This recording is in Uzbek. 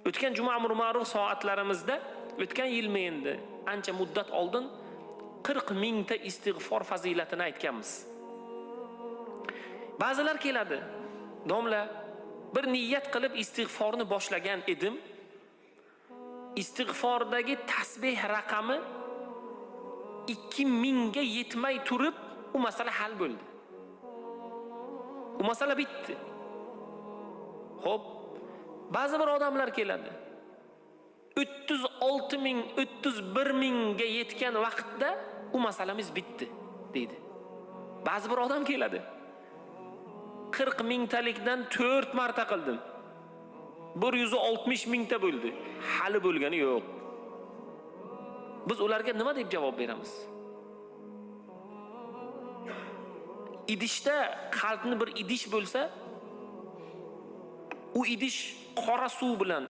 O'tgan juma amr ma'ruf soatlarimizda o'tgan yilmi endi ancha muddat oldin 40 mingta istig'for fazilatini aytganmiz. Ba'zilar keladi. Domla, bir niyat qilib istig'forni boshlagan edim. Istig'fordagi tasbih raqami 2000 ga yetmay turib, u masala hal bo'ldi. U masala bitdi. Xo'p, ba'zi bir odamlar keladi. 36 ming, 31 mingga yetgan vaqtda u masalamiz bitdi deydi. Ba'zi bir odam keladi. 40 mingtalikdan 4 marta qildim. 160 mingta bo'ldi. Hali bo'lgani yo'q. Biz ularga nima deb javob beramiz? Idishda qalbni bir idish bo'lsa, u idish qora suv bilan